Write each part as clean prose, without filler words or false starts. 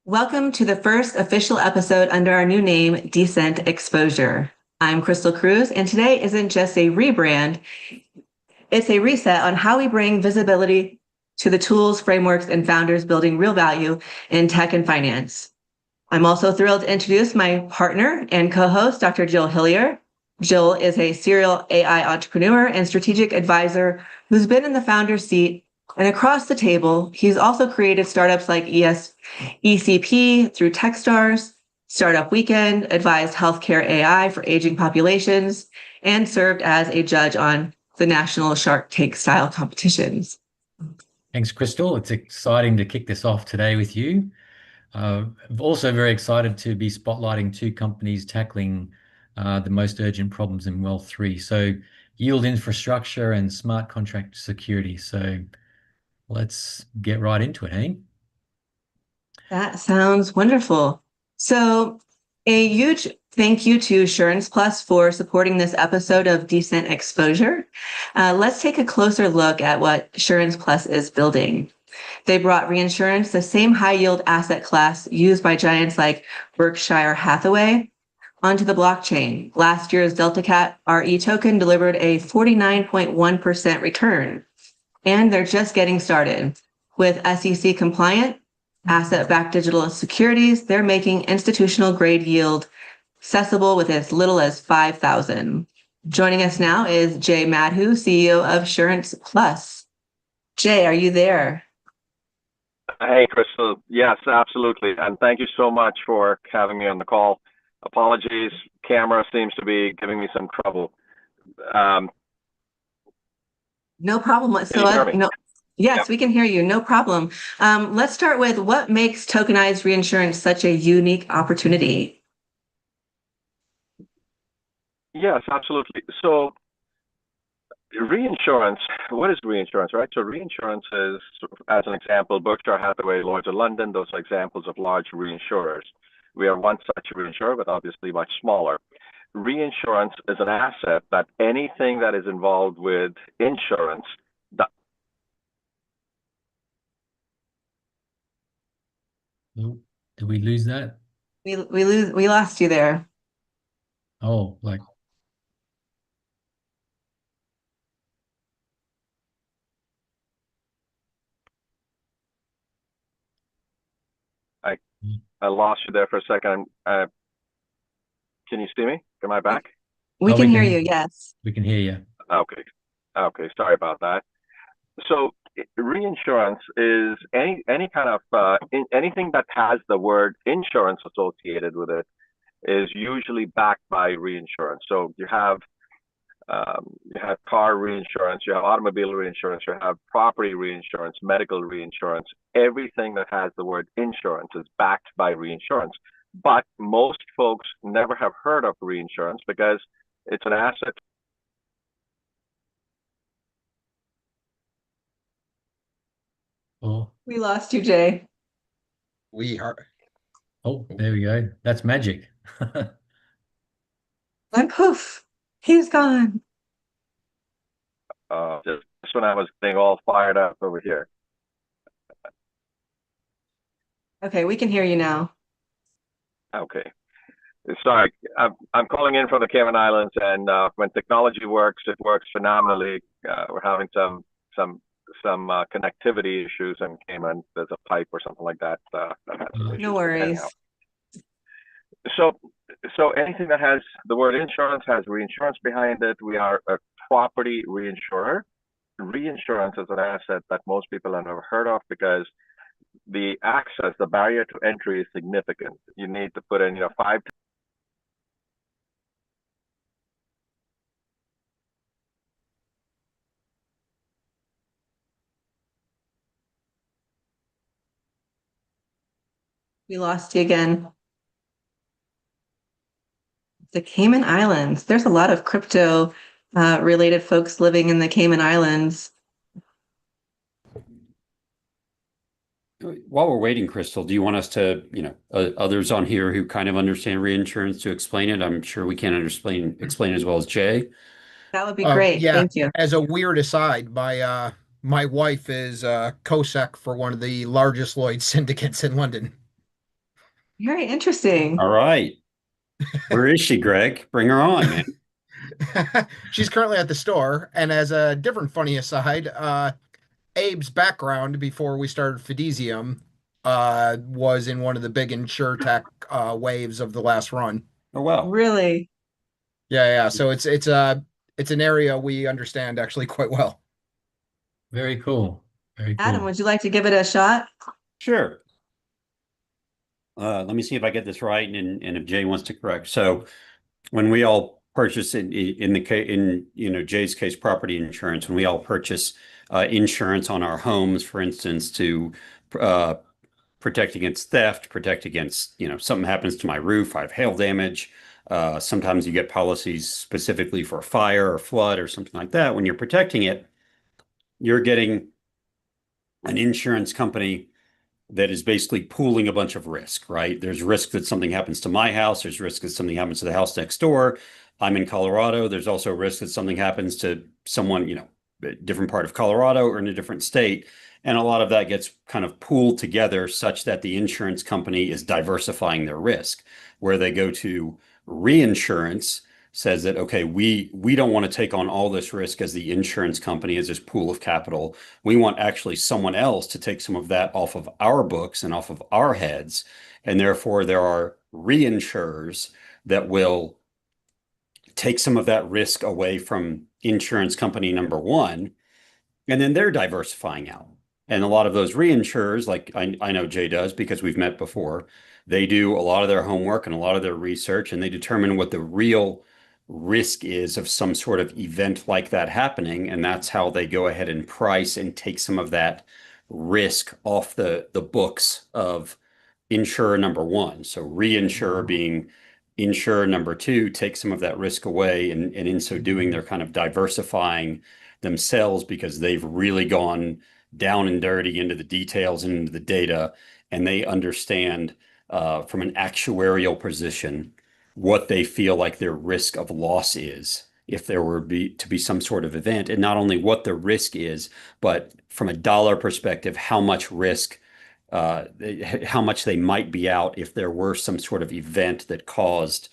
Welcome to the first official episode under our new name, Decent Exposure. I'm Crystal Cruse, and today isn't just a rebrand, it's a reset on how we bring visibility to the tools, frameworks, and founders building real value in tech and finance. I'm also thrilled to introduce my partner and co-host, Dr. Jill Hillier. Jill is a serial AI entrepreneur and strategic advisor who's been in the founder seat and across the table. He's also created startups like ECP through Techstars, Startup Weekend, advised healthcare AI for aging populations, and served as a judge on the national Shark Tank style competitions. Thanks, Crystal. It's exciting to kick this off today with you. I'm also very excited to be spotlighting two companies tackling the most urgent problems in Wealth 3. So yield infrastructure and smart contract security. So let's get right into it, hey? That sounds wonderful. So a huge thank you to Assurance Plus for supporting this episode of Decent Exposure. Let's take a closer look at what Assurance Plus is building. They brought reinsurance, the same high yield asset class used by giants like Berkshire Hathaway, onto the blockchain. Last year's DeltaCat RE token delivered a 49.1% return, and they're just getting started. With SEC compliant asset-backed digital securities, they're making institutional grade yield accessible with as little as 5,000. Joining us now is Jay Madhu, CEO of Assurance Plus. Jay, are you there? Hey, Crystal. Yes, absolutely. And thank you so much for having me on the call. Apologies, camera seems to be giving me some trouble. No problem Can you hear me? whatsoever. Yes, Yep. we can hear you. No problem. Let's start with what makes tokenized reinsurance such a unique opportunity? Yes, absolutely. So reinsurance, what is reinsurance, right? So reinsurance is, as an example, Berkshire Hathaway, Lloyd's of London, those are examples of large reinsurers. We are one such reinsurer, but obviously much smaller. Reinsurance is an asset that anything that is involved with insurance. Oh, did we lose that? We lost you there. Oh, like, I, I lost you there for a second. Can you see me? Am I back? We oh, can hear you, yes. we can hear you. Okay. Okay. Sorry about that. So reinsurance is any kind of anything that has the word insurance associated with it is usually backed by reinsurance. So you have car reinsurance, you have automobile reinsurance, you have property reinsurance, medical reinsurance. Everything that has the word insurance is backed by reinsurance. But most folks never have heard of reinsurance because it's an asset. Oh, We lost you, Jay. We are. oh, there we go. That's magic. And poof, he's gone. Just when I was getting all fired up over here. Okay, we can hear you now. Okay. Sorry, I'm calling in from the Cayman Islands, and when technology works, it works phenomenally. We're having some connectivity issues in Cayman. There's a pipe or something like that that has some issues. No But worries. anyhow, so anything that has the word insurance has reinsurance behind it. We are a property reinsurer. Reinsurance is an asset that most people have never heard of because the access, the barrier to entry is significant. You need to put in, five. We lost you again. The Cayman Islands. There's a lot of crypto related folks living in the Cayman Islands. While we're waiting, Crystal, do you want us to, others on here who kind of understand reinsurance to explain it? I'm sure we can't explain as well as Jay. That would be great. Yeah, Thank you. as a weird aside, my wife is COSEC for one of the largest Lloyd's syndicates in London. Very interesting. All right. Where is she, Greg? Bring her on, man. She's currently at the store. And as a different funny aside, Abe's background before we started Fidesium was in one of the big insurtech waves of the last run. Oh, wow. Really? Yeah, yeah. So it's an area we understand actually quite well. Very cool. Very Adam, cool. would you like to give it a shot? Sure. Let me see if I get this right, and if Jay wants to correct. So when we all purchase in Jay's case, property insurance, when we all purchase insurance on our homes, for instance, to uh, protect against theft, protect against, something happens to my roof, I have hail damage. Sometimes you get policies specifically for fire or flood or something like that. When you're protecting it, you're getting an insurance company that is basically pooling a bunch of risk, right? There's risk that something happens to my house. There's risk that something happens to the house next door. I'm in Colorado. There's also risk that something happens to someone, a different part of Colorado or in a different state. And a lot of that gets kind of pooled together such that the insurance company is diversifying their risk. Where they go to reinsurance says that, okay, we don't want to take on all this risk as the insurance company, as this pool of capital. We want actually someone else to take some of that off of our books and off of our heads. And therefore, there are reinsurers that will take some of that risk away from insurance company number one, and then they're diversifying out. And a lot of those reinsurers, like I know Jay does because we've met before, they do a lot of their homework and a lot of their research, and they determine what the real risk is of some sort of event like that happening. And that's how they go ahead and price and take some of that risk off the books of insurer number one. So reinsurer being insurer number two takes some of that risk away. And in so doing, they're kind of diversifying themselves because they've really gone down and dirty into the details and into the data, and they understand from an actuarial position what they feel like their risk of loss is if there were to be some sort of event, and not only what the risk is, but from a dollar perspective, how much risk, how much they might be out if there were some sort of event that caused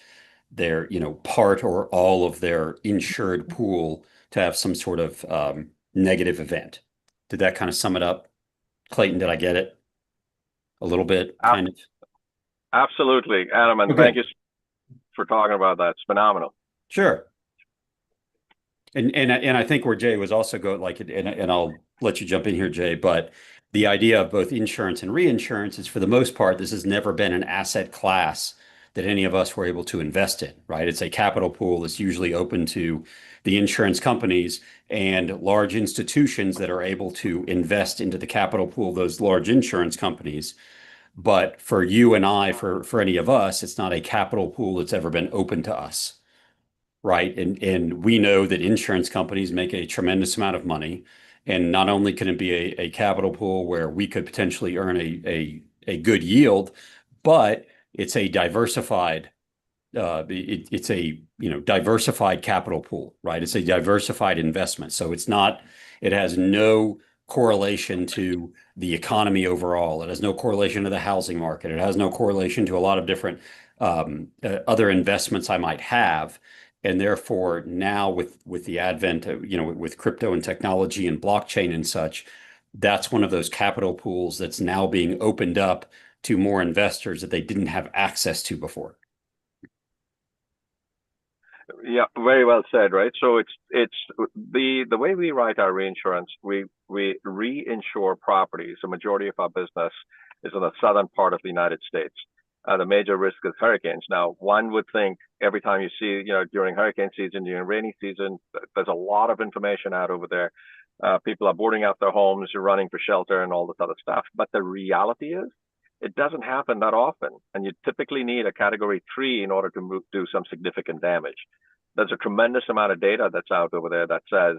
their, part or all of their insured pool to have some sort of negative event. Did that kind of sum it up? Clayton, did I get it? A little bit, kind of? Absolutely, Adam, and Okay. thank you for talking about that. It's phenomenal. Sure. And I think where Jay was also going, like, and I'll let you jump in here, Jay, but the idea of both insurance and reinsurance is, for the most part, this has never been an asset class that any of us were able to invest in, right? It's a capital pool that's usually open to the insurance companies and large institutions that are able to invest into the capital pool of those large insurance companies. But for you and I, for any of us, it's not a capital pool that's ever been open to us, right? And we know that insurance companies make a tremendous amount of money. And not only can it be a capital pool where we could potentially earn a good yield, but it's a diversified it's a diversified capital pool, right? It's a diversified investment. So it has no correlation to the economy overall. It has no correlation to the housing market. It has no correlation to a lot of different other investments I might have. And therefore, now with the advent of, with crypto and technology and blockchain and such, that's one of those capital pools that's now being opened up to more investors that they didn't have access to before. Yeah, very well said, right? So it's the way we write our reinsurance, we reinsure properties. The majority of our business is in the southern part of the United States. The major risk is hurricanes. Now, one would think every time you see, during hurricane season, during rainy season, there's a lot of information out over there. People are boarding out their homes, running for shelter, and all this other stuff. But the reality is, it doesn't happen that often, and you typically need a Category 3 in order to do some significant damage. There's a tremendous amount of data that's out over there that says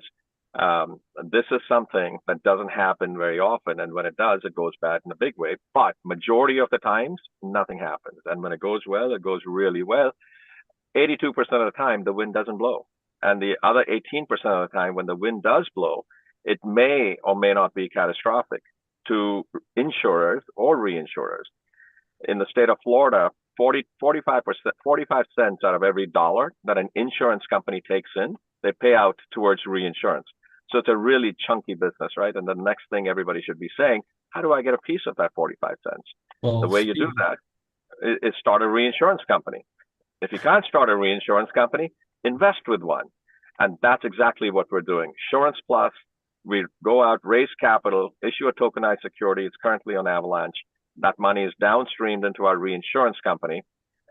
this is something that doesn't happen very often, and when it does, it goes bad in a big way. But majority of the times, nothing happens, and when it goes well, it goes really well. 82% of the time, the wind doesn't blow, and the other 18% of the time, when the wind does blow, it may or may not be catastrophic to insurers or reinsurers. In the state of Florida, 45 cents out of every dollar that an insurance company takes in, they pay out towards reinsurance. So it's a really chunky business, right? And the next thing everybody should be saying, how do I get a piece of that 45 cents? Well, the way you do that is start a reinsurance company. If you can't start a reinsurance company, invest with one. And that's exactly what we're doing. Assurance Plus, we go out, raise capital, issue a tokenized security. It's currently on Avalanche. That money is downstreamed into our reinsurance company.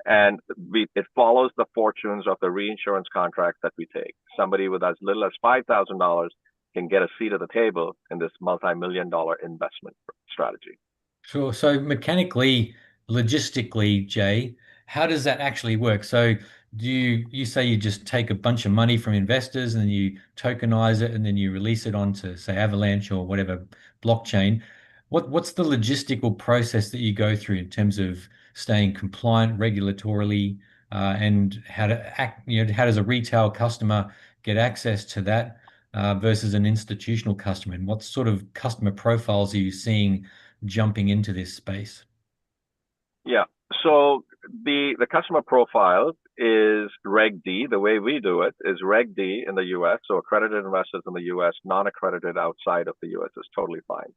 And it follows the fortunes of the reinsurance contracts that we take. Somebody with as little as $5,000 can get a seat at the table in this multi-million-dollar investment strategy. sure. So mechanically, logistically, Jay, how does that actually work? So do you say you just take a bunch of money from investors and then you tokenize it and then you release it onto, say, Avalanche or whatever blockchain? What's the logistical process that you go through in terms of staying compliant regulatorily, and how to act, how does a retail customer get access to that, versus an institutional customer? And what sort of customer profiles are you seeing jumping into this space? Yeah. So the customer profile is Reg D. The way we do it is Reg D in the US. So accredited investors in the US, non-accredited outside of the US is totally fine.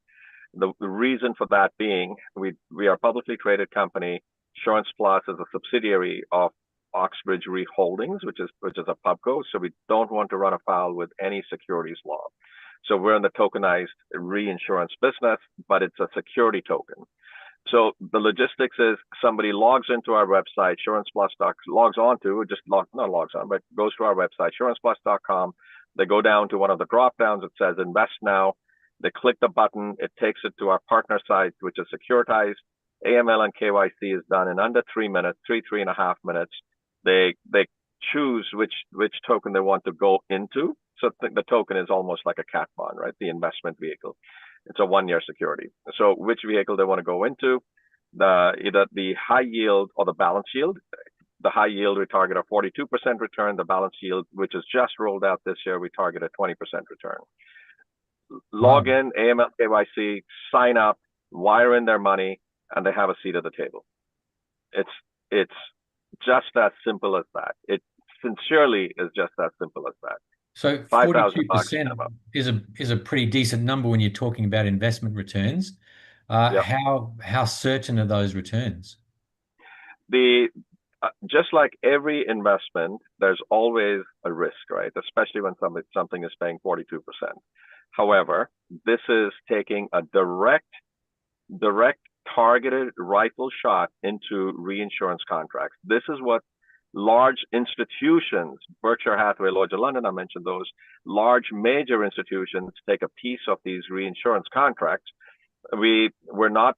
The reason for that being, we are a publicly traded company. Assurance Plus is a subsidiary of Oxbridge Re Holdings, which is a pubco. So we don't want to run afoul with any securities law. So we're in the tokenized reinsurance business, but it's a security token. So the logistics is somebody logs into our website, logs on, but goes to our website, assuranceplus.com. They go down to one of the drop downs. It says invest now. They click the button. It takes it to our partner site, which is securitized. AML and KYC is done in under 3.5 minutes. They choose which token they want to go into. So the token is almost like a cat bond, right? The investment vehicle. It's a 1-year security. So which vehicle they want to go into, either the high yield or the balance yield. The high yield, we target a 42% return. The balance yield, which is just rolled out this year, we target a 20% return. Log in, AML, KYC, sign up, wire in their money, and they have a seat at the table. It's just as simple as that. It sincerely is just as simple as that. So 42% is a pretty decent number when you're talking about investment returns. Yep. How certain are those returns? Just like every investment, there's always a risk, right? Especially when something is paying 42%. However, this is taking a direct targeted rifle shot into reinsurance contracts. This is what large institutions, Berkshire Hathaway, Lloyd's of London, I mentioned those, large major institutions take a piece of these reinsurance contracts. We're not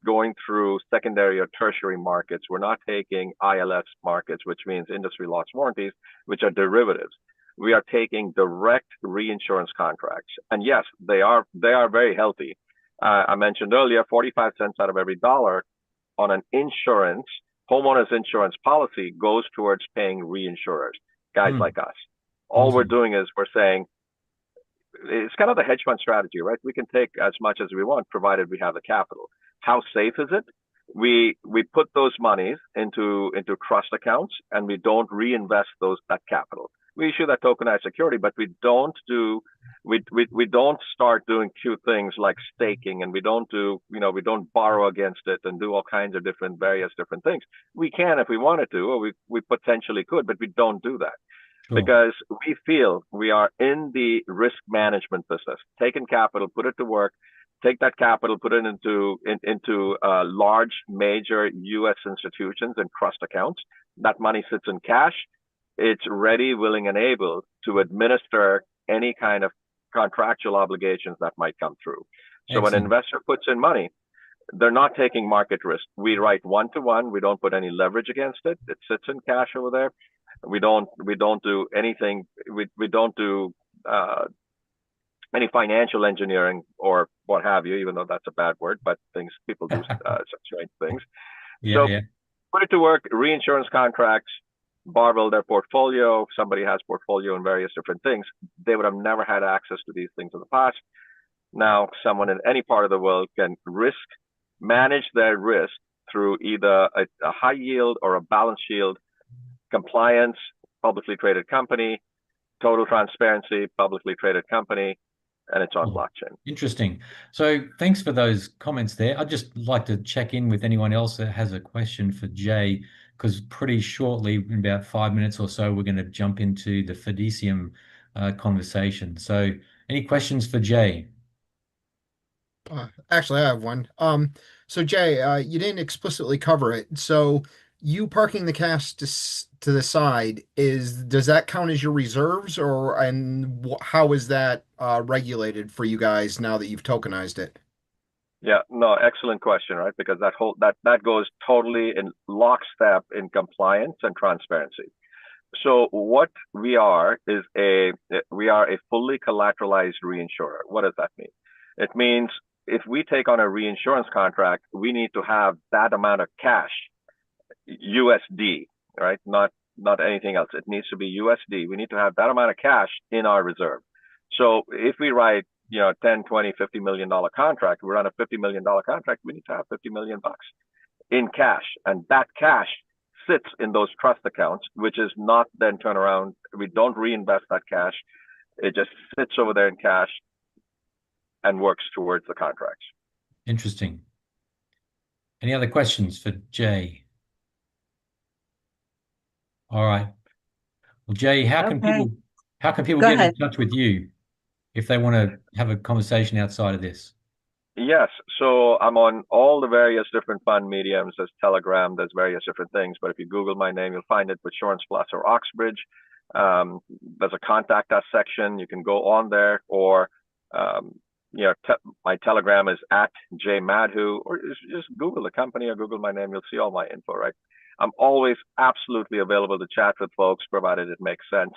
going through secondary or tertiary markets. We're not taking ILS markets, which means industry loss warranties, which are derivatives. We are taking direct reinsurance contracts. And yes, they are very healthy. I mentioned earlier, 45 cents out of every dollar on an homeowner's insurance policy goes towards paying reinsurers, guys like us. All we're doing is we're saying, it's kind of the hedge fund strategy, right? We can take as much as we want, provided we have the capital. How safe is it? We put those monies into trust accounts, and we don't reinvest that capital. We issue that tokenized security, but we don't start doing cute things like staking, and we don't borrow against it and do all kinds of various different things. We can if we wanted to, or we potentially could, but we don't do that. Sure. Because we feel we are in the risk management business, taking capital, put it to work, take that capital, put it into large major U.S. institutions and trust accounts. That money sits in cash. It's ready, willing, and able to administer any kind of contractual obligations that might come through. So when an investor puts in money, they're not taking market risk. We write 1-to-1. We don't put any leverage against it. It sits in cash over there. We don't do anything. We don't do any financial engineering or what have you, even though that's a bad word, but people do strange things. Put it to work, reinsurance contracts, barbell their portfolio. If somebody has portfolio in various different things, they would have never had access to these things in the past. Now, someone in any part of the world can manage their risk through either a high yield or a balance yield, compliance, publicly traded company, total transparency, publicly traded company, and it's on blockchain. Interesting. So thanks for those comments there. I'd just like to check in with anyone else that has a question for Jay, because pretty shortly, in about 5 minutes or so, we're going to jump into the Fidesium conversation. So any questions for Jay? Actually, I have one. So Jay, you didn't explicitly cover it. So you parking the cash to the side does that count as your reserves, or how is that regulated for you guys now that you've tokenized it? Yeah, no, excellent question, right? Because that goes totally in lockstep in compliance and transparency. So what we are is a fully collateralized reinsurer. What does that mean? It means if we take on a reinsurance contract, we need to have that amount of cash, USD, right? Not anything else. It needs to be USD. We need to have that amount of cash in our reserve. So if we write, 10, 20, $50 million contract, we run a $50 million contract, we need to have 50 million bucks in cash. And that cash sits in those trust accounts, which is not then turn around. We don't reinvest that cash. It just sits over there in cash and works towards the contracts. Interesting. Any other questions for Jay? All right. Well, Jay, how can Okay. people Go get ahead. in touch with you if they want to have a conversation outside of this? Yes, so I'm on all the various different fund mediums. There's Telegram, there's various different things. But if you Google my name, you'll find it with Assurance Plus or Oxbridge. There's a contact us section. You can go on there, or my Telegram is at jmadhu, or just Google the company or Google my name. You'll see all my info, right? I'm always absolutely available to chat with folks, provided it makes sense.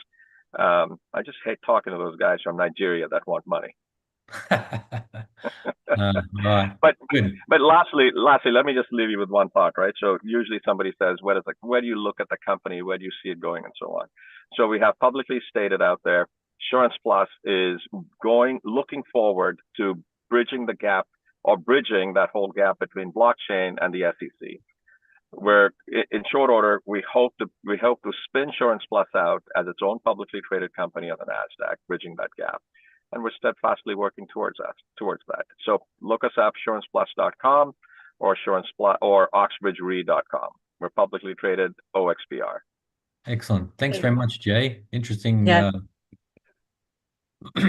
I just hate talking to those guys from Nigeria that want money. Right. But Good. lastly, let me just leave you with one thought, right? So usually somebody says, where do you look at the company? Where do you see it going, and so on? So we have publicly stated out there, Assurance Plus is looking forward to bridging the gap, or bridging that whole gap between blockchain and the SEC. Where in short order, we hope to spin Assurance Plus out as its own publicly traded company on the NASDAQ, bridging that gap. And we're steadfastly working towards that. So look us up, assuranceplus.com or or oxbridgere.com. We're publicly traded OXBR. Excellent. Thanks very much, Jay. Interesting. Yeah.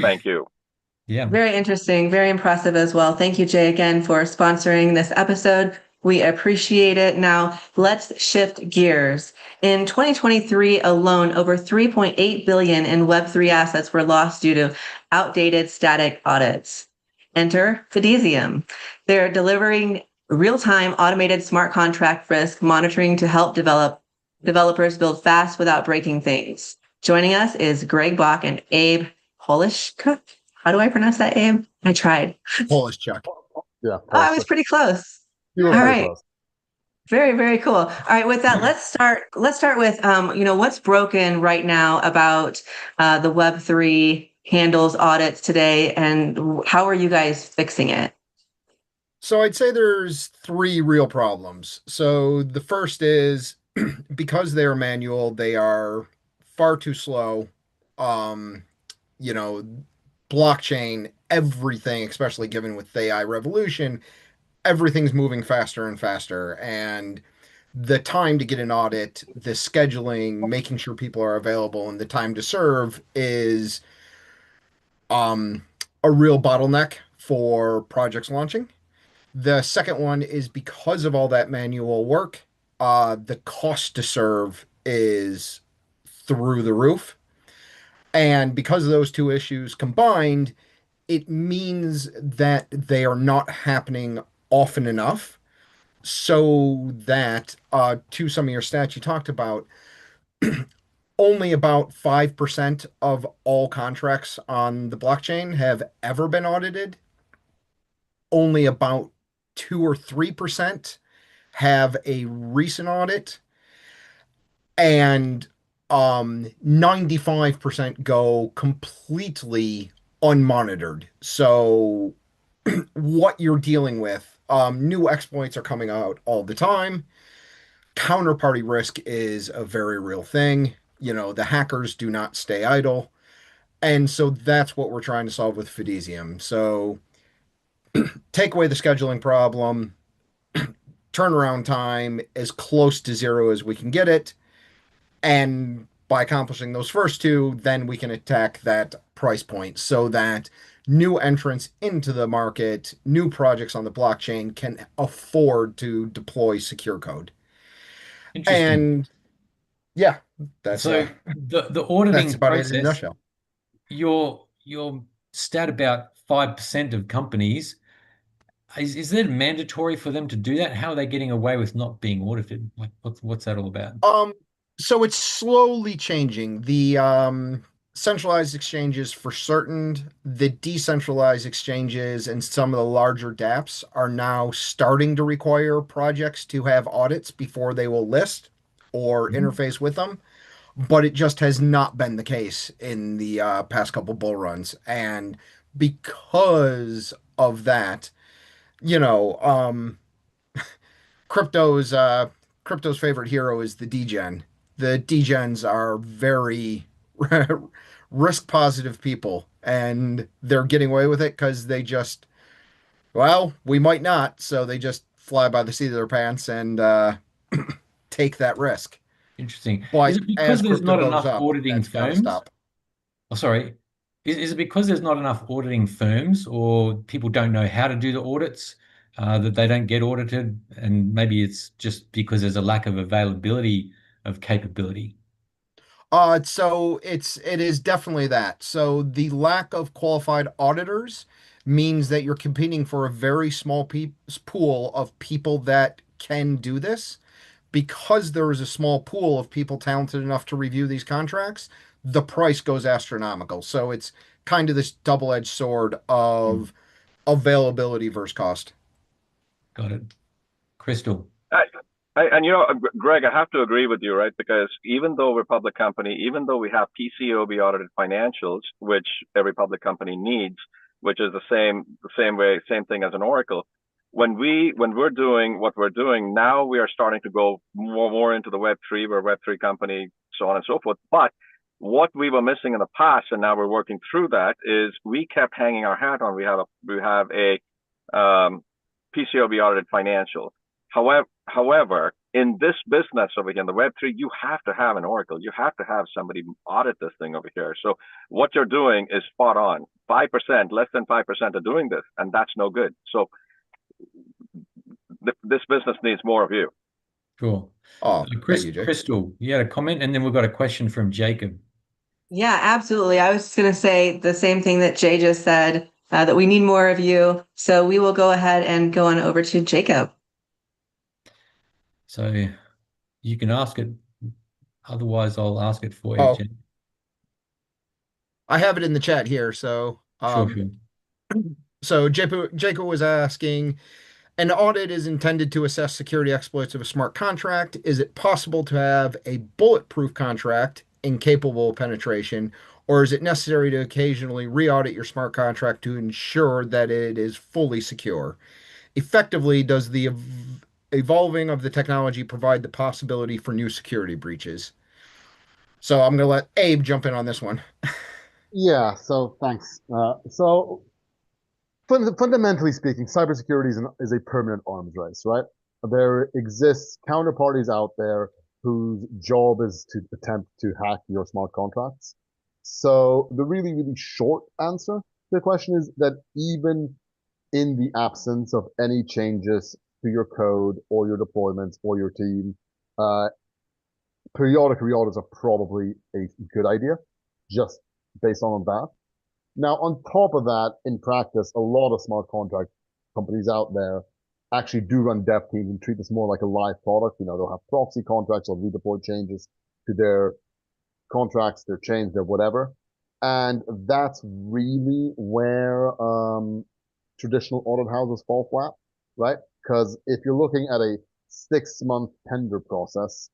Thank you. Yeah. Very interesting, very impressive as well. Thank you, Jay, again for sponsoring this episode. We appreciate it. Now, let's shift gears. In 2023 alone, over 3.8 billion in Web3 assets were lost due to outdated static audits. Enter Fidesium. They're delivering real-time automated smart contract risk monitoring to help developers build fast without breaking things. Joining us is Greg Bach and Abe Polishchuk. How do I pronounce that, Abe? I tried. Polishchuk. Yeah. Oh, I was pretty close. You were All pretty right. close. Very, very cool. All right. With that, let's start with, what's broken right now about the Web3 handles audits today, and how are you guys fixing it? So I'd say there's three real problems. So the first is because they are manual, they are far too slow. Blockchain, everything, especially given with the AI revolution, everything's moving faster and faster. And the time to get an audit, the scheduling, making sure people are available, and the time to serve is a real bottleneck for projects launching. The second one is because of all that manual work, the cost to serve is through the roof. And because of those two issues combined, it means that they are not happening often enough so that, to some of your stats you talked about, only about 5% of all contracts on the blockchain have ever been audited. Only about 2 or 3% have a recent audit, and 95% go completely unmonitored. So what you're dealing with New exploits are coming out all the time. Counterparty risk is a very real thing. The hackers do not stay idle. And so that's what we're trying to solve with Fidesium. So take away the scheduling problem, turnaround time as close to zero as we can get it. And by accomplishing those first two, then we can attack that price point so that new entrants into the market, new projects on the blockchain can afford to deploy secure code. Interesting. And yeah, that's So the that's auditing about it in a process, nutshell. your stat about 5% of companies, is it mandatory for them to do that? How are they getting away with not being audited? Like what's that all about? Um, so it's slowly changing. The centralized exchanges for certain, the decentralized exchanges and some of the larger dApps are now starting to require projects to have audits before they will list or Mhm. interface with them. But it just has not been the case in the past couple bull runs. And because of that, you know, crypto's crypto's favorite hero is the degen. The degens are very risk positive people, and they're getting away with it because they just, well, we might not, so they just fly by the seat of their pants and take that risk. Interesting. Is But it because as there's crypto not goes enough up, auditing that's got to firms? stop. Oh, sorry. Is it because there's not enough auditing firms or people don't know how to do the audits, that they don't get audited? And maybe it's just because there's a lack of availability of capability. So it is definitely that. So the lack of qualified auditors means that you're competing for a very small pool of people that can do this. Because there is a small pool of people talented enough to review these contracts, the price goes astronomical. So it's kind of this double-edged sword Mm, of availability versus cost. got it. Crystal. I, and Greg, I have to agree with you, right? Because even though we're a public company, even though we have PCAOB audited financials, which every public company needs, which is the same thing as an Oracle. When we're doing what we're doing now, we are starting to go more into the Web3. We're a Web3 company, so on and so forth. But what we were missing in the past, and now we're working through that, is we kept hanging our hat on. We have a PCAOB audited financial. However, in this business over here in the Web3, you have to have an Oracle. You have to have somebody audit this thing over here. So what you're doing is spot on. 5%, less than 5% are doing this, and that's no good. So this business needs more of you. Sure. Oh, thank you, Jay. Crystal, you had a comment, and then we've got a question from Jacob. Yeah, absolutely. I was just going to say the same thing that Jay just said, that we need more of you. So we will go ahead and go on over to Jacob. So you can ask it. Otherwise, I'll ask it for you, Oh, Jen. I have it in the chat here. So, Sure, sure. Jacob was asking, an audit is intended to assess security exploits of a smart contract. Is it possible to have a bulletproof contract incapable of penetration, or is it necessary to occasionally re-audit your smart contract to ensure that it is fully secure? Effectively, does the evolving of the technology provide the possibility for new security breaches? So I'm going to let Abe jump in on this one. Yeah, so thanks. Fundamentally speaking, cybersecurity is a permanent arms race, right? There exists counterparties out there whose job is to attempt to hack your smart contracts. So the really, really short answer to the question is that even in the absence of any changes to your code or your deployments or your team, uh, periodic reaudits are probably a good idea, just based on that. Now, on top of that, in practice, a lot of smart contract companies out there actually do run dev teams and treat this more like a live product. They'll have proxy contracts or redeploy changes to their contracts, their chains, their whatever. And that's really where traditional audit houses fall flat, right? Because if you're looking at a 6-month tender process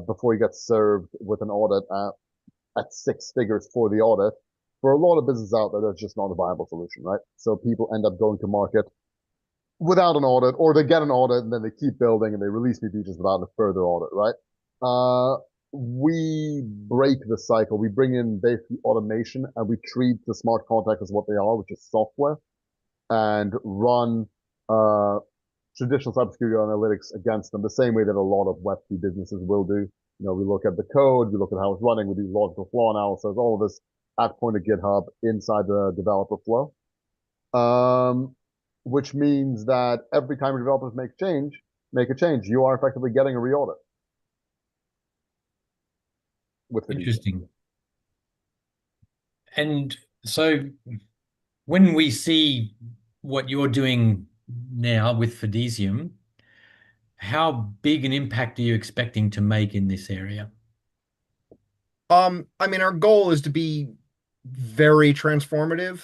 before you get served with an audit at 6 figures for the audit, for a lot of businesses out there, that's just not a viable solution, right? So people end up going to market without an audit, or they get an audit and then they keep building and they release new features without a further audit, right? We break the cycle. We bring in basically automation and we treat the smart contract as what they are, which is software, and run traditional cybersecurity analytics against them the same way that a lot of Web3 businesses will do. You know, we look at the code, we look at how it's running, we do logical flaw analysis, all of this at point of GitHub inside the developer flow. Which means that every time your developers make a change, you are effectively getting a re-audit with Fidesium. Interesting. And so when we see what you're doing now with Fidesium, how big an impact are you expecting to make in this area? I mean, our goal is to be very transformative.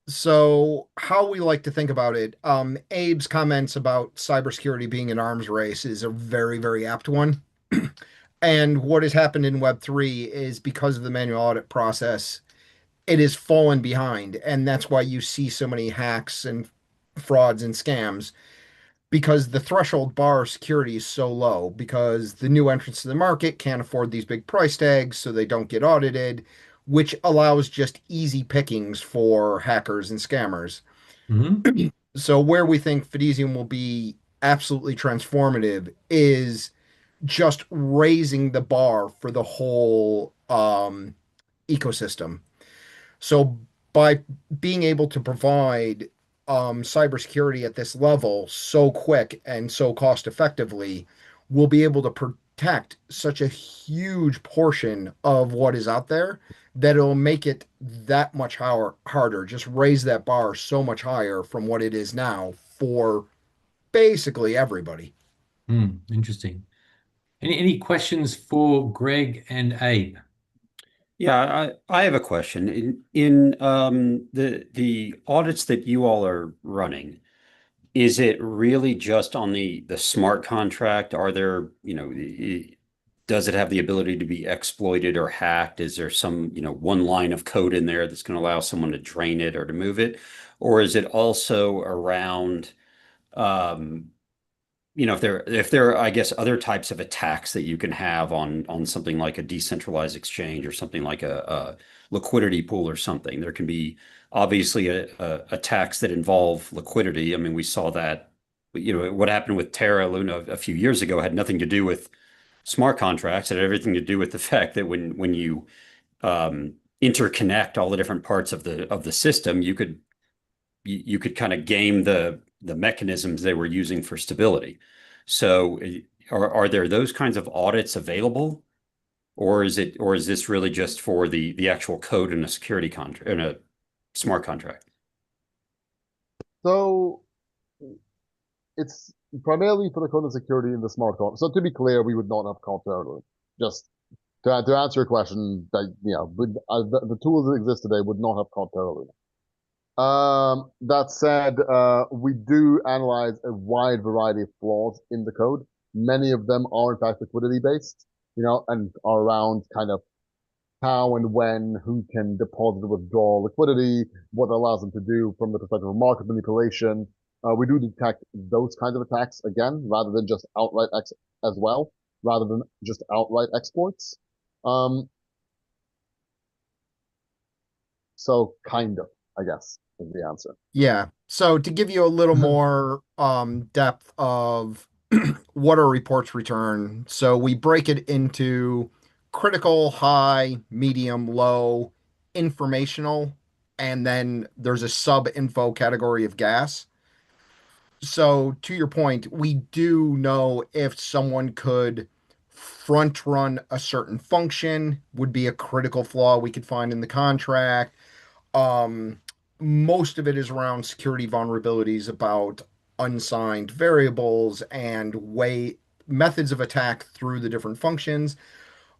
So how we like to think about it, Abe's comments about cybersecurity being an arms race is a very, very apt one. And what has happened in Web3 is because of the manual audit process, it has fallen behind. And that's why you see so many hacks and frauds and scams, because the threshold bar of security is so low, because the new entrants to the market can't afford these big price tags, so they don't get audited, which allows just easy pickings for hackers and scammers. Mm-hmm. So where we think Fidesium will be absolutely transformative is just raising the bar for the whole ecosystem. So by being able to provide cybersecurity at this level so quick and so cost effectively, we'll be able to protect such a huge portion of what is out there that it'll make it that much harder, just raise that bar so much higher from what it is now for basically everybody. Interesting. Any questions for Greg and Abe? Yeah, I have a question. In the audits that you all are running, is it really just on the smart contract? Are there, does it have the ability to be exploited or hacked? Is there some, one line of code in there that's going to allow someone to drain it or to move it? Or is it also around, if there are, I guess, other types of attacks that you can have on something like a decentralized exchange or something like a liquidity pool or something. There can be obviously attacks that involve liquidity. I mean, we saw that, what happened with Terra Luna a few years ago had nothing to do with smart contracts. It had everything to do with the fact that when you interconnect all the different parts of the system, you could kind of game the mechanisms they were using for stability. So are there those kinds of audits available, or is this really just for the actual code in a security contract, in a smart contract? So it's primarily for the code and security in the smart contract. So to be clear, we would not have counter. Just to answer your question, that the tools that exist today would not have counter. That said, we do analyze a wide variety of flaws in the code. Many of them are in fact liquidity based, and are around kind of how and when, who can deposit or withdraw liquidity, what allows them to do from the perspective of market manipulation. We do detect those kinds of attacks again, rather than just outright rather than just outright exploits. So kind of, I guess, is the answer. Yeah. So to give you a little more depth of what our reports return, so we break it into critical, high, medium, low, informational, and then there's a sub-info category of gas. So to your point, we do know if someone could front run a certain function, would be a critical flaw we could find in the contract. Um, Most of it is around security vulnerabilities about unsigned variables and way methods of attack through the different functions.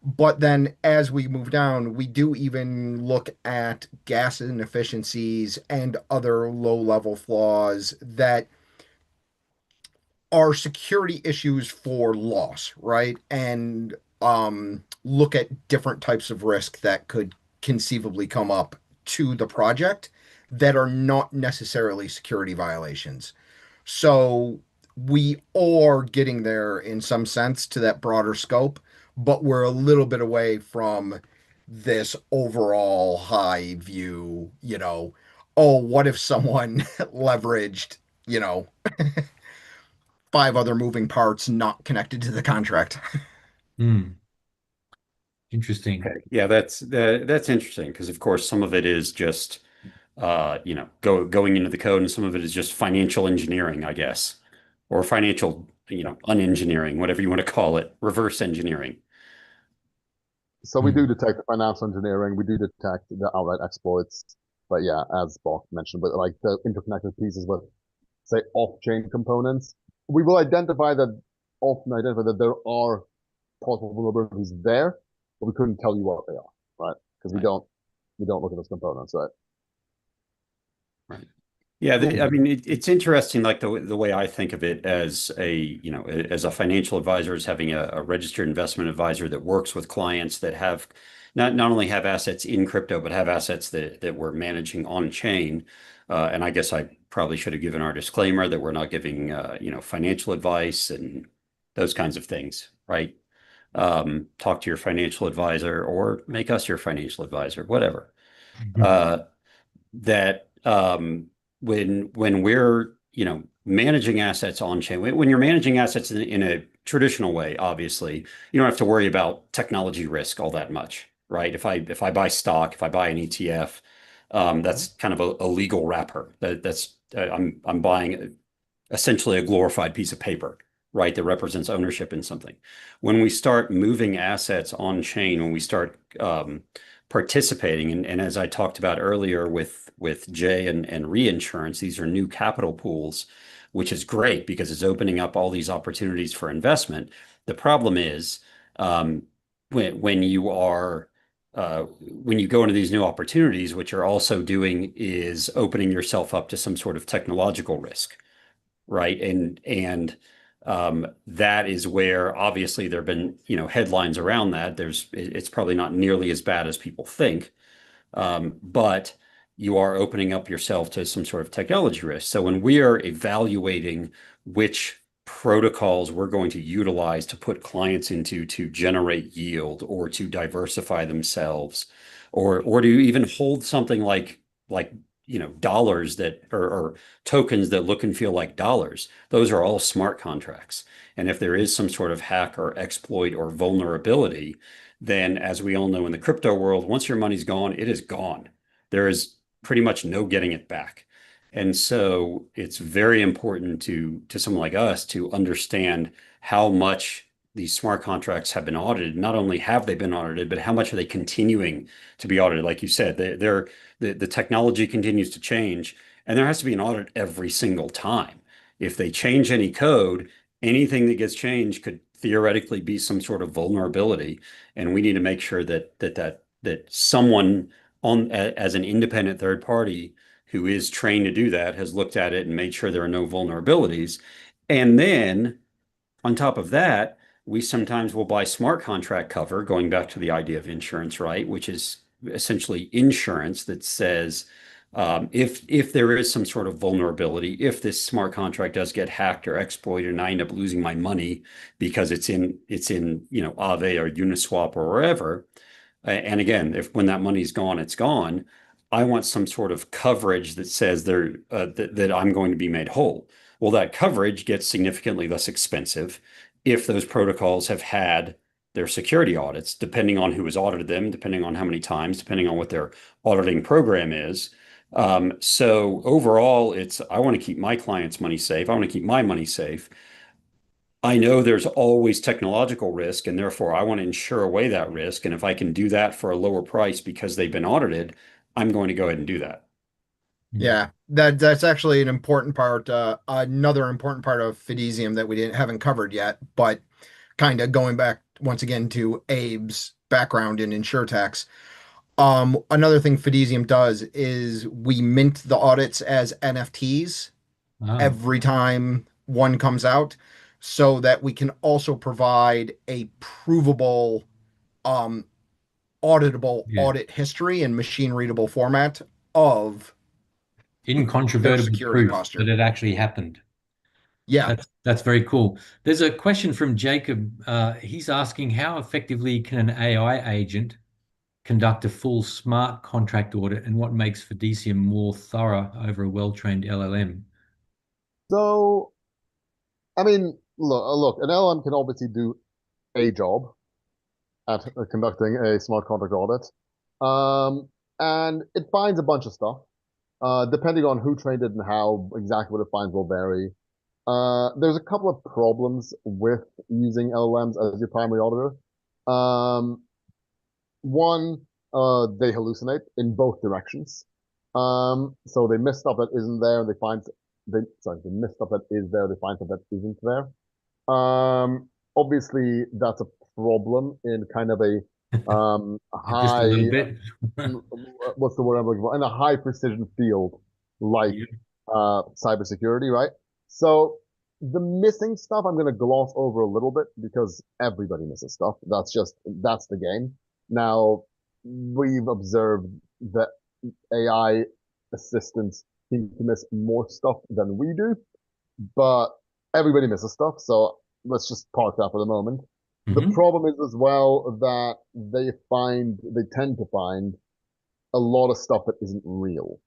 But then as we move down, we do even look at gas inefficiencies and other low-level flaws that are security issues for loss, right? And look at different types of risk that could conceivably come up to the project that are not necessarily security violations. So we are getting there in some sense to that broader scope, but we're a little bit away from this overall high view, oh, what if someone leveraged, you know, five other moving parts not connected to the contract? Hmm. Interesting. Okay. Yeah, that's interesting because of course some of it is just going into the code and some of it is just financial engineering, I guess. Or financial, unengineering, whatever you want to call it, reverse engineering. So we do Hmm. detect the financial engineering, we do detect the outright exploits, but yeah, as Bach mentioned, but like the interconnected pieces with, say, off-chain components, we will often identify that there are possible vulnerabilities there, but we couldn't tell you what they are, right? Because Right. we don't look at those components, right? Right. Yeah, Cool. I mean, it's interesting, like the way I think of it as as a financial advisor, as having a registered investment advisor that works with clients that have not only have assets in crypto, but have assets that we're managing on chain. And I guess I probably should have given our disclaimer that we're not giving financial advice and those kinds of things, right? Talk to your financial advisor or make us your financial advisor, whatever. Mhm. Uh, that when we're managing assets on chain, when you're managing assets in a traditional way, obviously you don't have to worry about technology risk all that much, right? If I buy stock, if I buy an ETF, that's kind of a legal wrapper. That's I'm buying essentially a glorified piece of paper, right, that represents ownership in something. When we start moving assets on chain, when we start participating, and as I talked about earlier with Jay and reinsurance, these are new capital pools, which is great because it's opening up all these opportunities for investment. The problem is when when you go into these new opportunities, what you're also doing is opening yourself up to some sort of technological risk, right? And that is where obviously there have been headlines around that. It's probably not nearly as bad as people think, but you are opening up yourself to some sort of technology risk. So when we are evaluating which protocols we're going to utilize to put clients into to generate yield or to diversify themselves, or to even hold something like dollars that or tokens that look and feel like dollars, those are all smart contracts. And if there is some sort of hack or exploit or vulnerability, then as we all know in the crypto world, once your money's gone, it is gone. There is pretty much no getting it back. And so it's very important to someone like us to understand how much these smart contracts have been audited. Not only have they been audited, but how much are they continuing to be audited? Like you said, the technology continues to change, and there has to be an audit every single time. If they change any code, anything that gets changed could theoretically be some sort of vulnerability, and we need to make sure that someone on as an independent third party who is trained to do that has looked at it and made sure there are no vulnerabilities. And then on top of that, we sometimes will buy smart contract cover, going back to the idea of insurance, right? Which is essentially insurance that says if there is some sort of vulnerability, if this smart contract does get hacked or exploited, and I end up losing my money because it's in Aave or Uniswap or wherever, and again, if when that money's gone, it's gone. I want some sort of coverage that says that I'm going to be made whole. Well, that coverage gets significantly less expensive if those protocols have had their security audits, depending on who has audited them, depending on how many times, depending on what their auditing program is. So overall, I want to keep my clients' money safe. I want to keep my money safe. I know there's always technological risk, and therefore I want to insure away that risk. And if I can do that for a lower price because they've been audited, I'm going to go ahead and do that. Yeah, that's actually an important part, another important part of Fidesium that we haven't covered yet, but kind of going back once again to Abe's background in InsurTechs. Another thing Fidesium does is we mint the audits as NFTs Ah, every time one comes out, so that we can also provide a provable, um, auditable yeah. audit history in machine readable format of their Incontrovertible security proof that posture. it actually happened. Yeah. That's very cool. There's a question from Jacob. He's asking how effectively can an AI agent conduct a full smart contract audit, and what makes Fidesium more thorough over a well-trained LLM? So, I mean, look, an LM can obviously do a job at conducting a smart contract audit. Um, and it finds a bunch of stuff. Depending on who trained it and how, exactly what it finds will vary. There's a couple of problems with using LLMs as your primary auditor. Um, One, they hallucinate in both directions. So they miss stuff that isn't there, and they miss stuff that is there, they find stuff that isn't there. Obviously, that's a problem in kind of a Just a little high, bit. what's the word I'm looking for? In a high precision field like Yeah. cybersecurity, right? So the missing stuff I'm going to gloss over a little bit because everybody misses stuff. That's the game. Now, we've observed that AI assistants seem to miss more stuff than we do, but everybody misses stuff. So let's just park that for the moment. The Hmm. problem is as well that they tend to find a lot of stuff that isn't real.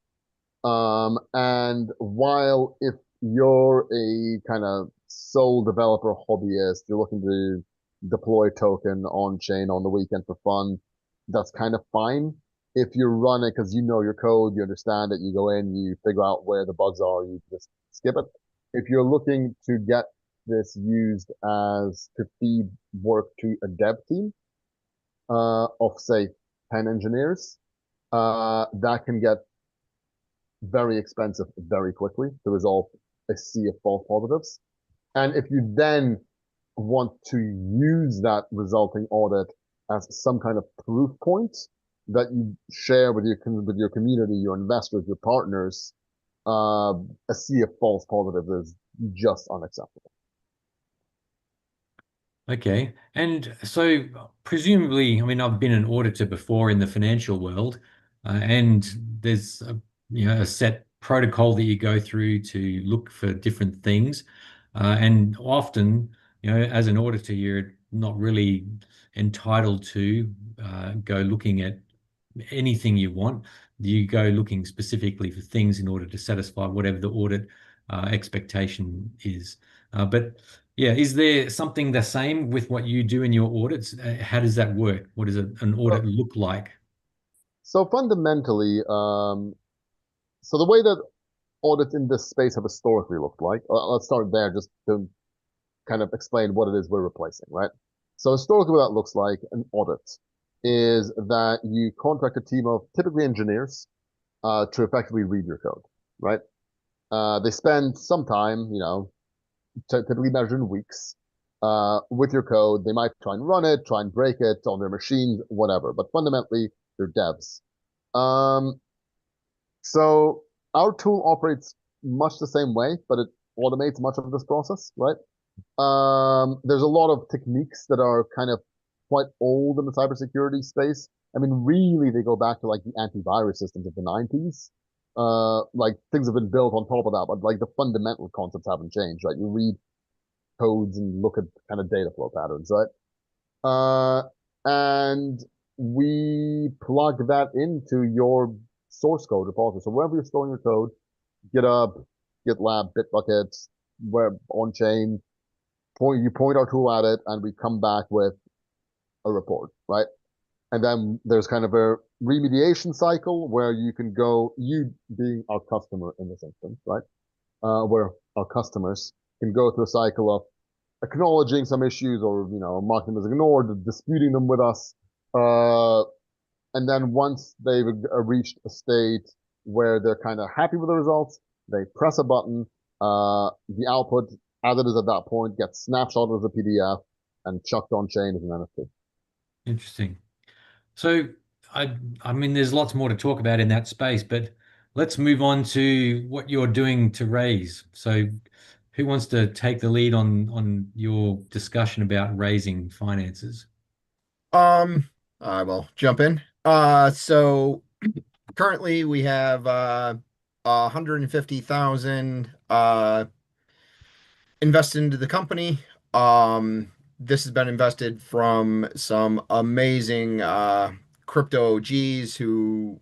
And while if you're a kind of sole developer hobbyist, you're looking to deploy token on chain on the weekend for fun, that's kind of fine. If you're running because you know your code, you understand it, you go in, you figure out where the bugs are, you just skip it. If you're looking to get this used as to feed work to a dev team of say 10 engineers, that can get very expensive very quickly to resolve a sea of false positives. And if you then want to use that resulting audit as some kind of proof point that you share with your community, your investors, your partners, a sea of false positives is just unacceptable. Okay. And so presumably, I mean, I've been an auditor before in the financial world, and there's a set protocol that you go through to look for different things. And often, as an auditor, you're not really entitled to go looking at anything you want. You go looking specifically for things in order to satisfy whatever the audit expectation is. But yeah, is there something the same with what you do in your audits? How does that work? What does an audit So, look like? so fundamentally, so the way that audits in this space have historically looked like, let's start there just to kind of explain what it is we're replacing, right? So historically, what that looks like, an audit, is that you contract a team of typically engineers to effectively read your code, right? They spend some time, typically measured in weeks, with your code. They might try and run it, try and break it on their machines, whatever. But fundamentally, they're devs. Um, so our tool operates much the same way, but it automates much of this process, right? There's a lot of techniques that are kind of quite old in the cybersecurity space. I mean, really, they go back to like the antivirus systems of the 90s. Like things have been built on top of that, but like the fundamental concepts haven't changed, right? You read codes and look at kind of data flow patterns, right? And we plug that into your source code repository. So wherever you're storing your code, GitHub, GitLab, Bitbucket, where on chain, you point our tool at it and we come back with a report, right? And then there's kind of a remediation cycle where you can go, you being our customer in this instance, right? Where our customers can go through a cycle of acknowledging some issues or, marking them as ignored, disputing them with us. Uh, and then once they've reached a state where they're kind of happy with the results, they press a button. The output, as it is at that point, gets snapshot as a PDF and chucked on chain as an NFT. Interesting. So I mean, there's lots more to talk about in that space, but let's move on to what you're doing to raise. So who wants to take the lead on your discussion about raising finances? Um, I will jump in. So currently we have 150,000 invested into the company. This has been invested from some amazing crypto G's who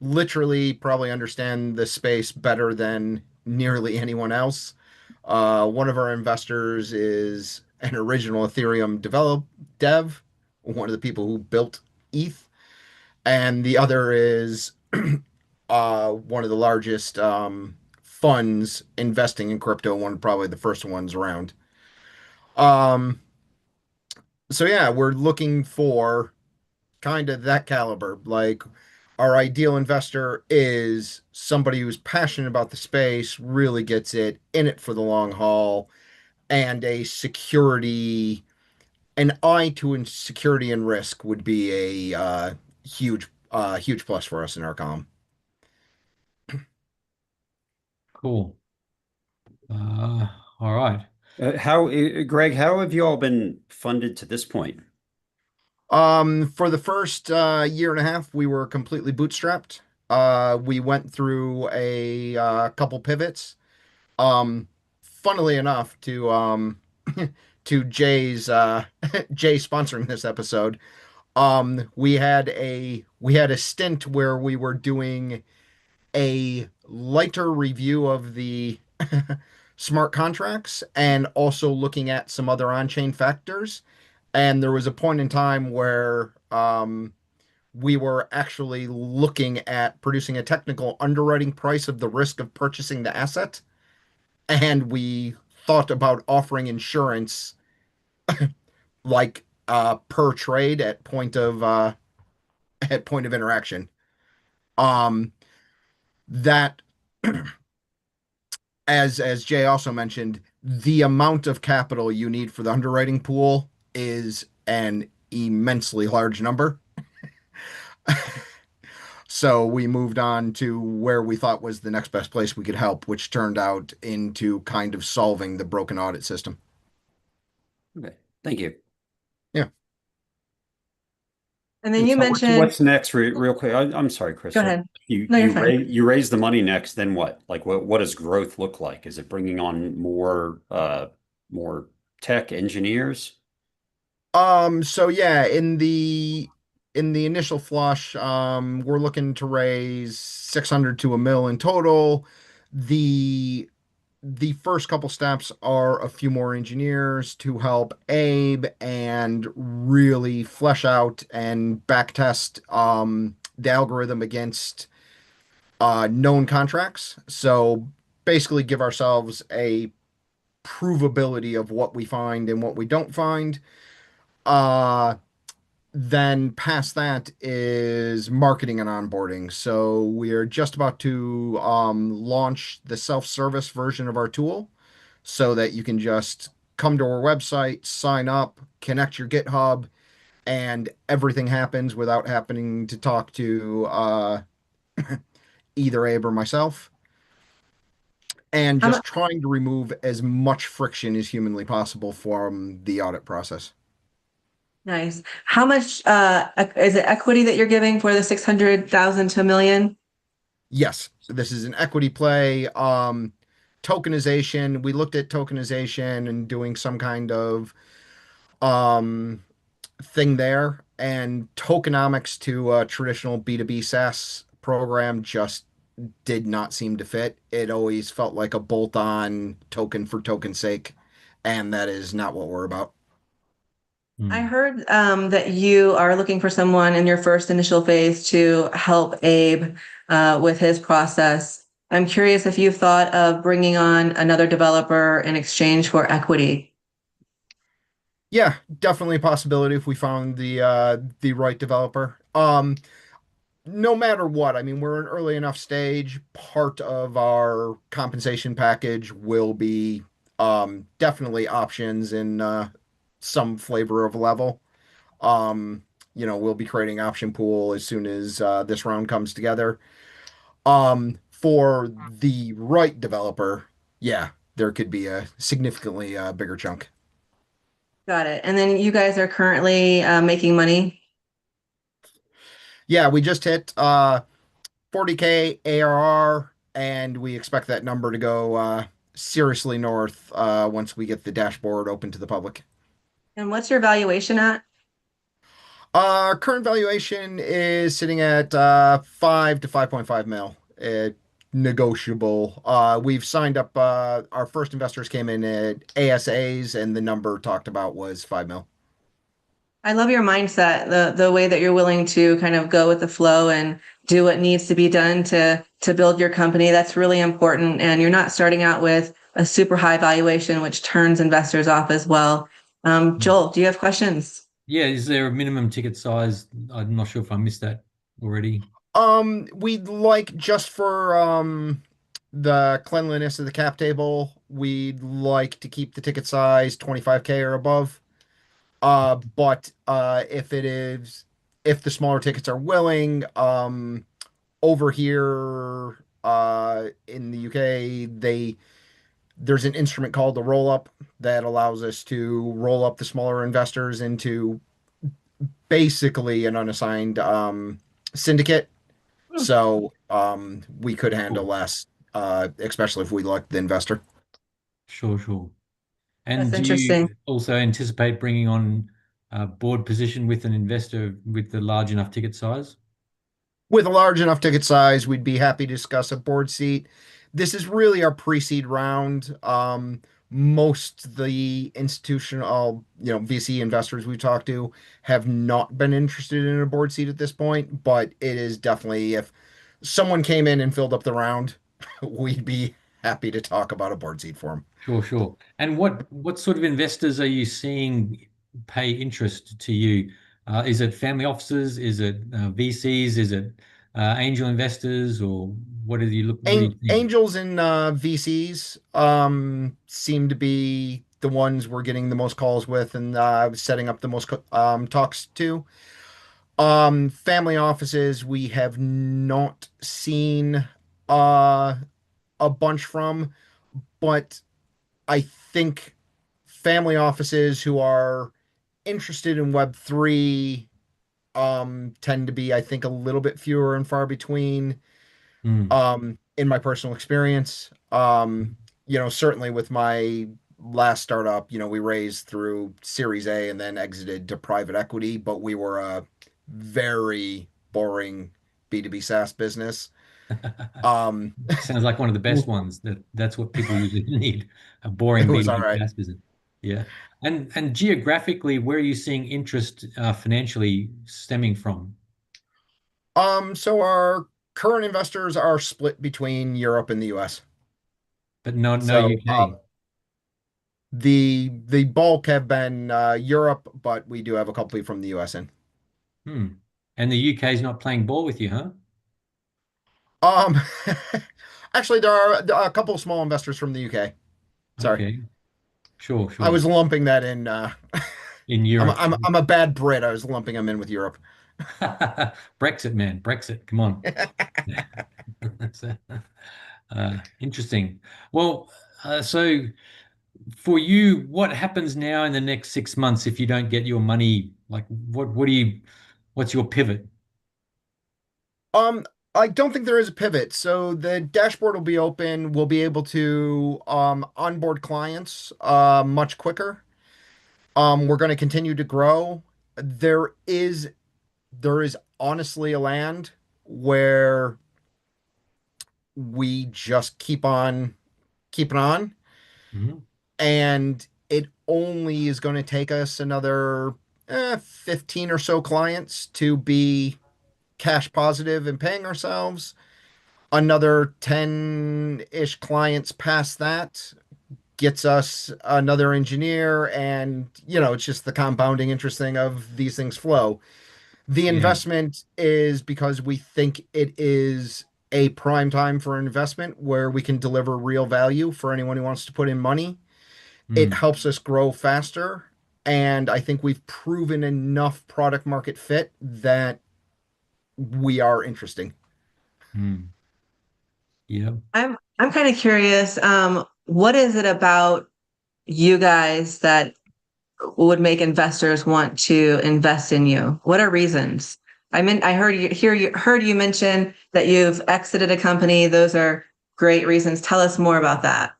literally probably understand the space better than nearly anyone else. One of our investors is an original Ethereum dev, one of the people who built ETH, and the other is one of the largest funds investing in crypto, one probably the first ones around. Um, so yeah, we're looking for kind of that caliber. Like our ideal investor is somebody who's passionate about the space, really gets it, in it for the long haul, and an eye to security and risk would be a huge plus for us in our com. Cool. All right. Greg, how have you all been funded to this point? For the first year and a half, we were completely bootstrapped. We went through a couple pivots. Um, Funnily enough, to Jay's Jay sponsoring this episode, we had a stint where we were doing a lighter review of the smart contracts and also looking at some other on-chain factors. And there was a point in time where we were actually looking at producing a technical underwriting price of the risk of purchasing the asset. And we thought about offering insurance like per trade at point of interaction. Um, that as Jay also mentioned, the amount of capital you need for the underwriting pool is an immensely large number. So we moved on to where we thought was the next best place we could help, which turned out into kind of solving the broken audit system. Okay, thank you. Yeah. And then you So mentioned, what's next, real quick? I'm sorry, go Crystal. ahead. You No, you're you fine. raise you raise the money next, then what? Like what does growth look like? Is it bringing on more tech engineers? So yeah, in the initial flush, we're looking to raise 600 to a mil in total. The the first couple steps are a few more engineers to help Abe and really flesh out and backtest the algorithm against known contracts. So basically give ourselves a provability of what we find and what we don't find. Uh then past that is marketing and onboarding. So we are just about to launch the self-service version of our tool so that you can just come to our website, sign up, connect your GitHub, and everything happens without happening to talk to either Abe or myself. And How, mu- just trying to remove as much friction as humanly possible from the audit process. Nice. How much is it equity that you're giving for the 600,000 to a million? Yes, this is an equity play. Tokenization. We looked at tokenization and doing some kind of um, thing there, and tokenomics to a traditional B2B SaaS program just did not seem to fit. It always felt like a bolt-on token for token's sake, and that is not what we're about. I Hmm. heard that you are looking for someone in your first initial phase to help Abe with his process. I'm curious if you've thought of bringing on another developer in exchange for equity. Yeah, definitely a possibility if we found the right developer. No matter what, I mean, we're an early enough stage. Part of our compensation package will be definitely options in some flavor of level. Um, we'll be creating option pool as soon as this round comes together. For the right developer, yeah, there could be a significantly bigger chunk. Got it. And then you guys are currently making money. Yeah, we just hit 40K ARR, and we expect that number to go seriously north once we get the dashboard open to the public. And what's your valuation at? Current valuation is sitting at 5 to 5.5 mil. Negotiable. We've signed up. Our first investors came in at ASAs, and the number talked about was 5 mil. I love your mindset, the way that you're willing to kind of go with the flow and do what needs to be done to build your company. That's really important. And you're not starting out with a super high valuation, which turns investors off as well. Joel, do you have questions? Yeah, is there a minimum ticket size? I'm not sure if I missed that already. We'd like just for the cleanliness of the cap table, we'd like to keep the ticket size 25K or above. But if the smaller tickets are willing, over here in the UK, there's an instrument called the roll up that allows us to roll up the smaller investors into basically an unassigned syndicate. So we could handle Cool. less, especially if we like the investor. Sure, sure. And That's do interesting. you also anticipate bringing on a board position with an investor with the large enough ticket size? With a large enough ticket size, we'd be happy to discuss a board seat. This is really our pre-seed round. Most the institutional, VC investors we've talked to have not been interested in a board seat at this point, but it is definitely if someone came in and filled up the round, we'd be happy to talk about a board seat for them. Sure, sure. And what sort of investors are you seeing pay interest to you? Is it family offices? Is it VCs? Is it angel investors? Or what are you look? What are you seeing? Angels and VCs seem to be the ones we're getting the most calls with and setting up the most talks to. Family offices we have not seen uh, a bunch from, but I think family offices who are interested in Web3 tend to be, I think, a little bit fewer and far between. Hmm. In my personal experience. Certainly with my last startup, we raised through Series A and then exited to private equity, but we were a very boring B2B SaaS business. Um, Sounds like one of the best ones. That's what people usually need, a it boring was all B2B right. SaaS business. Yeah. And geographically, where are you seeing interest financially stemming from? So our current investors are split between Europe and the US. But no So UK. the bulk have been Europe, but we do have a couple from the US in. Hmm. And the UK is not playing ball with you, huh? Um, actually, there are a couple of small investors from the UK. Sorry, Okay. Sure, I sure. was lumping that in. In I'm Europe. I'm I'm a bad Brit. I was lumping them in with Europe. Brexit, man. Brexit. Come on. So, interesting. Well, so for you, what happens now in the next 6 months if you don't get your money? Like, what's your pivot? Um, I don't think there is a pivot. So the dashboard will be open. We'll be able to onboard clients much quicker. We're going to continue to grow. There is honestly a land where we just keep on keeping on. Mhm. And it only is going to take us another 15 or so clients to be cash positive and paying ourselves. Another 10-ish clients past that gets us another engineer. And, it's just the compounding interest thing of these things flow. The Yeah. investment is because we think it is a prime time for an investment where we can deliver real value for anyone who wants to put in money. It Mm, helps us grow faster. And I think we've proven enough product market fit that we are interesting. mm. Yeah. I'm kind of curious, what is it about you guys that would make investors want to invest in you? What are reasons? I heard you mention that you've exited a company. Those are great reasons. Tell us more about that.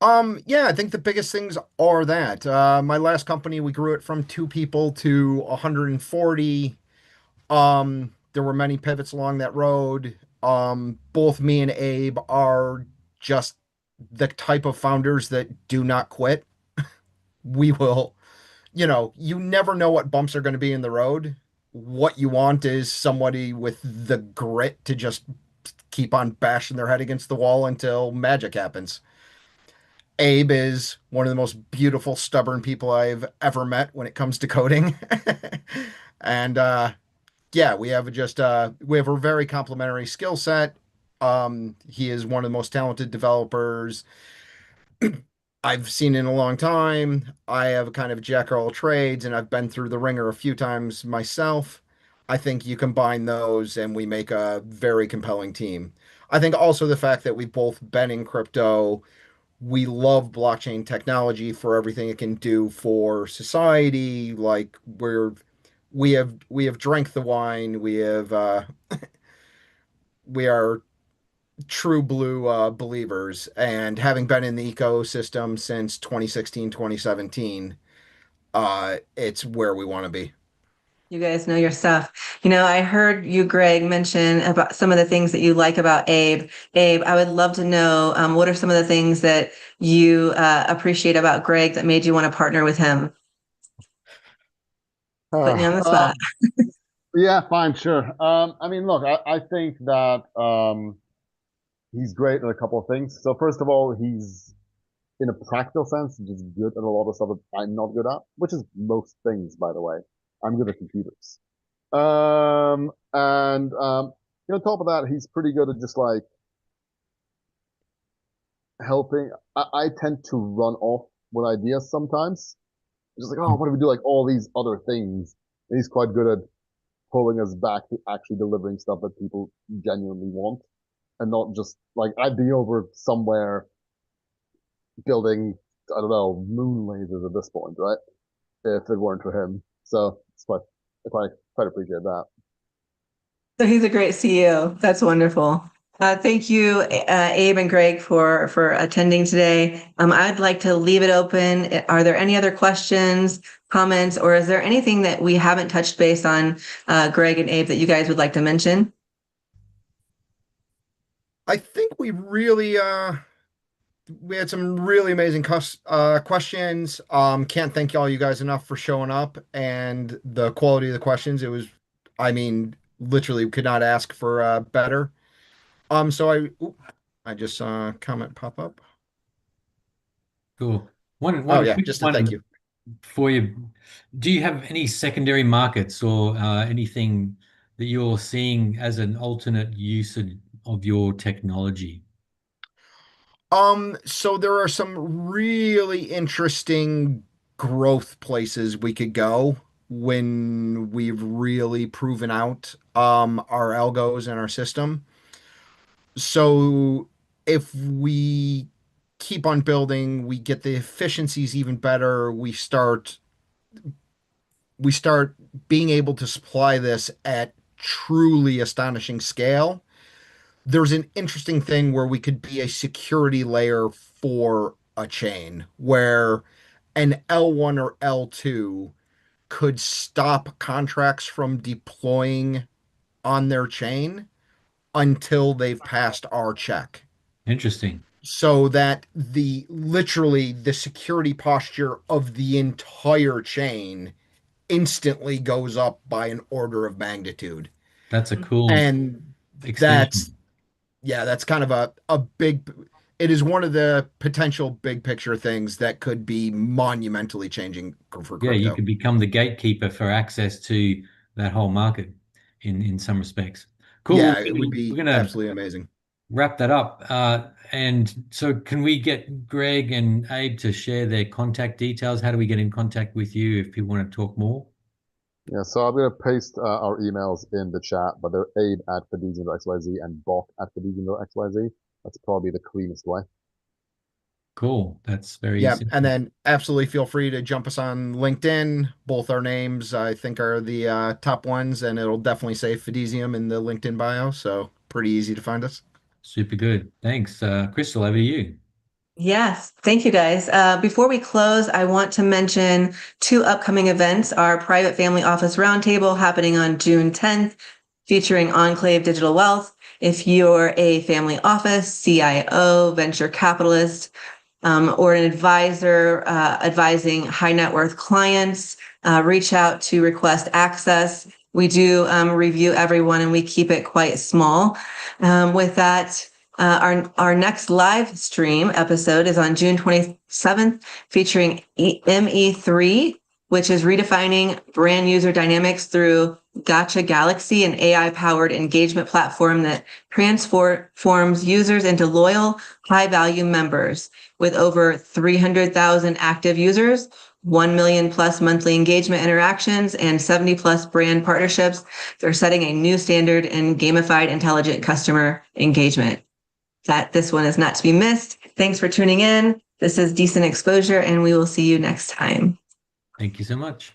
Yeah, I think the biggest things are that my last company, we grew it from 2 people to 140. There were many pivots along that road. Both me and Abe are just the type of founders that do not quit. We will, you never know what bumps are going to be in the road. What you want is somebody with the grit to just keep on bashing their head against the wall until magic happens. Abe is one of the most beautiful, stubborn people I've ever met when it comes to coding. And yeah, we have a very complementary skill set. He is one of the most talented developers I've seen in a long time. I have a kind of jack of all trades, and I've been through the ringer a few times myself. I think you combine those, and we make a very compelling team. I think also the fact that we've both been in crypto, we love blockchain technology for everything it can do for society. Like we have drank the wine. We are true blue believers, and having been in the ecosystem since 2016, 2017, it's where we want to be. You guys know your stuff. I heard you, Greg, mention about some of the things that you like about Abe. Abe, I would love to know what are some of the things that you appreciate about Greg that made you want to partner with him? Putting you on the spot. Yeah, fine, sure. I mean, look, I think that he's great at a couple of things. So first of all, he's in a practical sense just good at a lot of stuff that I'm not good at, which is most things, by the way. I'm good at computers. And on top of that, he's pretty good at just like helping. I tend to run off with ideas sometimes. Just like, oh, what if we do like all these other things? And he's quite good at pulling us back to actually delivering stuff that people genuinely want, and not just like I'd be over somewhere building, I don't know, moon lasers at this point, right? If it weren't for him. So it's quite appreciate that. So he's a great CEO. That's wonderful. Thank you, Abe and Greg, for attending today. I'd like to leave it open. Are there any other questions, comments, or is there anything that we haven't touched base on, Greg and Abe, that you guys would like to mention? I think we had some really amazing questions. Can't thank all you guys enough for showing up and the quality of the questions. I mean, literally could not ask for better. I just saw a comment pop up. Cool. One Oh one yeah, quick just a thank one you. for you. Do you have any secondary markets or anything that you're seeing as an alternate use of your technology? So there are some really interesting growth places we could go when we've really proven out our algos and our system. So if we keep on building, we get the efficiencies even better. We start being able to supply this at truly astonishing scale. There's an interesting thing where we could be a security layer for a chain where an L1 or L2 could stop contracts from deploying on their chain until they've passed our check. Interesting. So that the security posture of the entire chain instantly goes up by an order of magnitude. That's a cool And that's extension. yeah, that's kind of a big, it is one of the potential big picture things that could be monumentally changing for Yeah, you crypto. could become the gatekeeper for access to that whole market in some respects. Cool. Yeah, it would We're be gonna absolutely amazing. wrap that up. And so can we get Greg and Abe to share their contact details? How do we get in contact with you if people want to talk more? Yeah, so I'm gonna paste our emails in the chat, but they're abe@fidesium.xyz and bot@fidesium.xyz. That's probably the cleanest way. Cool. That's very Yeah, and simple. then absolutely feel free to jump us on LinkedIn. Both our names, I think, are the top ones, and it'll definitely say Fidesium in the LinkedIn bio, so pretty easy to find us. Super good. Thanks. Crystal, over to you. Yes, thank you guys. Before we close, I want to mention 2 upcoming events. Our private family office roundtable happening on June 10th, featuring Enclave Digital Wealth. If you're a family office, CIO, venture capitalist, or an advisor advising high net worth clients, reach out to request access. We do review everyone and we keep it quite small. With that, our next live stream episode is on June 27th, featuring ME3, which is redefining brand user dynamics through Gotcha Galaxy, an AI-powered engagement platform that transforms users into loyal, high-value members. With over 300,000 active users, 1 million plus monthly engagement interactions, and 70 plus brand partnerships, they're setting a new standard in gamified intelligent customer engagement. This one is not to be missed. Thanks for tuning in. This is Decent Exposure, and we will see you next time. Thank you so much.